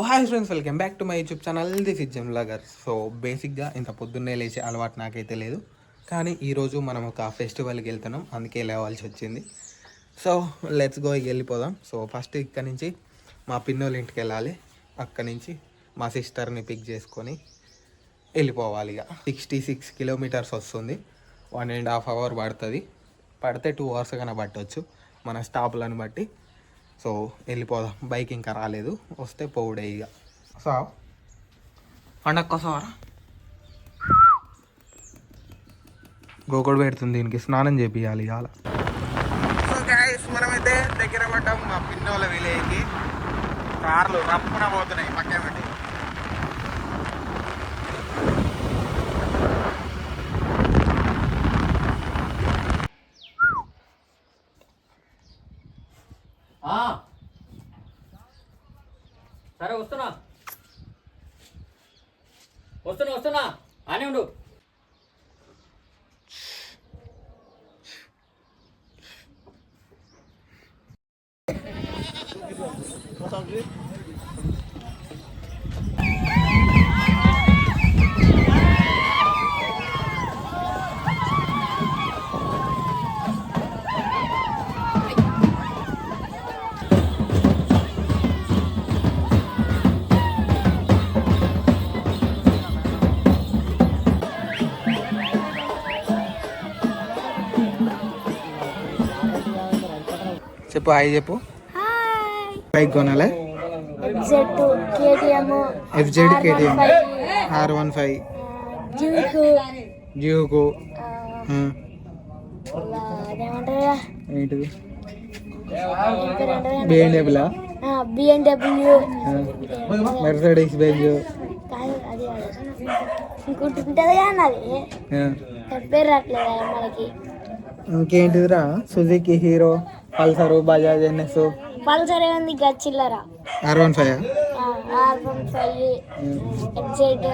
Hi friends, welcome back to my YouTube channel this is gem vlogger. So బేసిక్గా ఇంత పొద్దున్నే లేచే అలవాటు నాకైతే లేదు, కానీ ఈరోజు మనం ఒక ఫెస్టివల్కి వెళ్తున్నాం, అందుకే లేవాల్సి వచ్చింది. సో లెట్స్ గో, వెళ్ళిపోదాం. సో ఫస్ట్ ఇక్కడ నుంచి మా పిన్నోళ్ళ ఇంటికి వెళ్ళాలి, అక్కడి నుంచి మా సిస్టర్ని పిక్ చేసుకొని వెళ్ళిపోవాలి. ఇక 66 కిలోమీటర్స్ వస్తుంది, 1.5 hours పడుతుంది. పడితే 2 hours కన్నా పట్టవచ్చు మన స్టాప్లను బట్టి. సో వెళ్ళిపోదాం, బైక్ ఇంకా రాలేదు, వస్తే పోవుడే ఇక. సో పండగకోసమారా గోకుడు పెడుతుంది, దీనికి స్నానం చేపియాలి ఇవాళ. సో గైస్, మనమైతే దగ్గర పడ్డాం మా పిన్నోళ్ళ విలేజ్కి. కార్లు రప్పున పోతున్నాయి పక్కే పెట్టి. సరే వస్తున్నా వస్తున్నా వస్తున్నా అని ఉండు. చెప్పు, హాయ్ చెప్పు. బైక్ కొనాలి, FZ KTM R15 జ్యూకు. ఏంటిది? BMW, Mercedes Benz. ఇంకేంటిదిరా? Suzuki Hero, Pulsar, Bajaj NS. Pulsar ఏముంది గచ్చిల్లరా, R15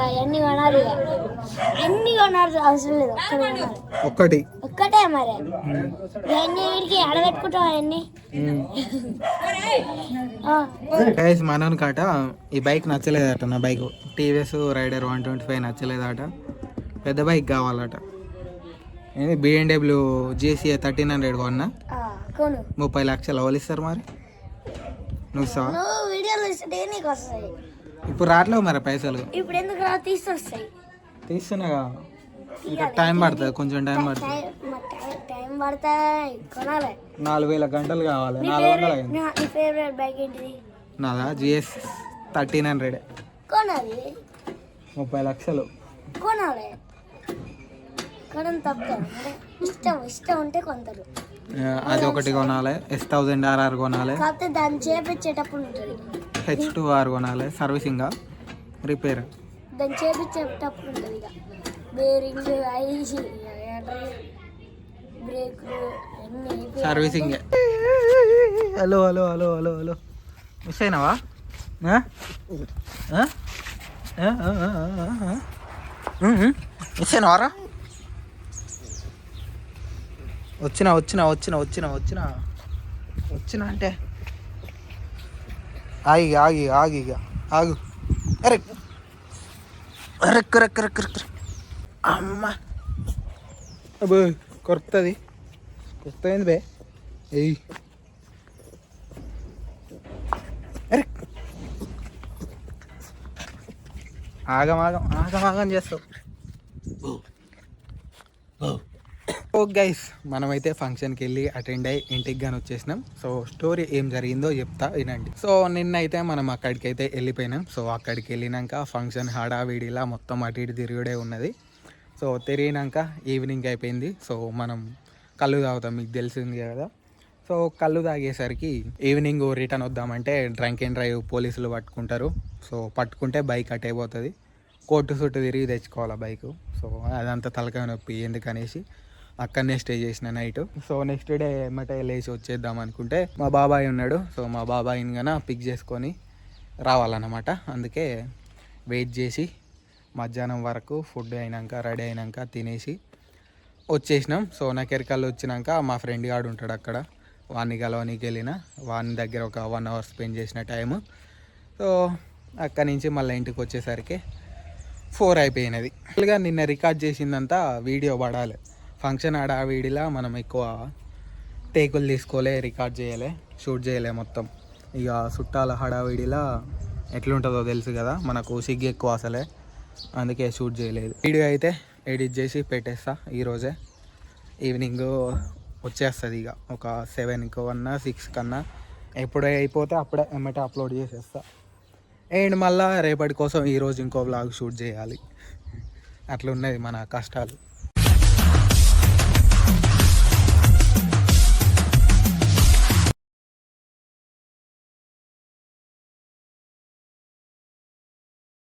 అవన్నీ కొనాలి. అన్ని కొనాల్సి అవసరం లేదు, ఒక్కటే మరి. ఇవన్నీ వీడికి ఆడబెట్టుకుంటాం అవన్నీ. మనోని కాట ఈ బైక్ నచ్చలేదట, నా బైక్ TVS రైడర్ 125 నచ్చలేదట, పెద్ద బైక్ కావాలట. BMW GCA 1300 కొన్నా, 30 లక్షలు ఎవరు ఇస్తారు మరి? నువ్వు ఇప్పుడు రావట్లేవు మరి పైసలు. ఇప్పుడు ఎందుకు తీస్తున్నాగా, ఇంకా టైం పడుతుంది, కొంచెం టైం పడుతుంది. 4000 గంటలు కావాలి. 400 అయింది. నాదా GS 1300 కొనాలి, 30 లక్షలు కొనాలి. ఇష్టం ఉంటే కొంటారు. అది ఒకటి కొనాలి, S1000 RR కొనాలి, కాకపోతే దాన్ని చేపించేటప్పుడు ఉంటుంది. H2R కొనాలి, సర్వీసింగ్ రిపేర్. దాన్ని చేపించేటప్పుడు ఉంటుంది. ఇక బేరింగ్, ఐసి, బ్రేక్లు అన్నీ servicing. Hello hello hello hello hello, miss అయినావా? మిస్ అయినావారా? వచ్చినా అంటే ఆగు. అమ్మ అబ్బో, కొరుకుతుంది బే. ఎయ్ ఆగం చేస్తావు. ఓ గైస్, మనమైతే ఫంక్షన్కి వెళ్ళి అటెండ్ అయ్యి ఇంటికి కానీ వచ్చేసినాం. సో స్టోరీ ఏం జరిగిందో చెప్తా వినండి. సో నిన్నైతే మనం అక్కడికి అయితే వెళ్ళిపోయినాం. సో అక్కడికి వెళ్ళినాక ఫంక్షన్ హడావిడిలా మొత్తం అటు ఇటు తిరుగుడే ఉన్నది. సో తిరిగినాక ఈవినింగ్ అయిపోయింది. సో మనం కళ్ళు తాగుతాం, మీకు తెలిసింది కదా. సో కళ్ళు తాగేసరికి ఈవినింగ్ రిటర్న్ వద్దామంటే డ్రంక్ అండ్ డ్రైవ్ పోలీసులు పట్టుకుంటారు. సో పట్టుకుంటే బైక్ అటే పోతుంది, కోర్టు చుట్టూ తిరిగి తెచ్చుకోవాలి బైక్. సో అదంతా తలకాయ నొప్పి ఎందుకనేసి అక్కడనే స్టే చేసిన నైట్. సో నెక్స్ట్ డే ఏమంటే లేచి వచ్చేద్దాం అనుకుంటే మా బాబాయ్ ఉన్నాడు. సో మా బాబాయ్ని కన్నా పిక్ చేసుకొని రావాలన్నమాట. అందుకే వెయిట్ చేసి మధ్యాహ్నం వరకు ఫుడ్ అయినాక రెడీ అయినాక తినేసి వచ్చేసినాం. సో నకెరికల్ వచ్చినాక మా ఫ్రెండ్ గాడు ఉంటాడు అక్కడ, వాడిని కలవనీకి వెళ్ళిన, వాని దగ్గర ఒక 1 hour స్పెండ్ చేసిన టైము. సో అక్కడి నుంచి మళ్ళీ ఇంటికి వచ్చేసరికి 4 అయిపోయినది. యాక్చువల్గా నిన్న రికార్డ్ చేసిందంతా వీడియో పడాలి. ఫంక్షన్ వీడిలా మనం ఎక్కువ టేకులు తీసుకోలే, రికార్డ్ చేయలే, షూట్ చేయలే మొత్తం. ఇక చుట్టాల హడావిడిలా ఎట్లుంటుందో తెలుసు కదా, మనకు సిగ్గు ఎక్కువ అసలే, అందుకే షూట్ చేయలేదు. వీడియో అయితే ఎడిట్ చేసి పెట్టేస్తా ఈరోజే. ఈవినింగ్ వచ్చేస్తుంది ఇక ఒక 7 కన్నా 6 కన్నా, ఎప్పుడే అయిపోతే అప్పుడే ఎమ్మటే అప్లోడ్ చేసేస్తా. అండ్ మళ్ళీ రేపటి కోసం ఈరోజు ఇంకో వ్లాగ్ షూట్ చేయాలి. అట్లున్నది మన కష్టాలు.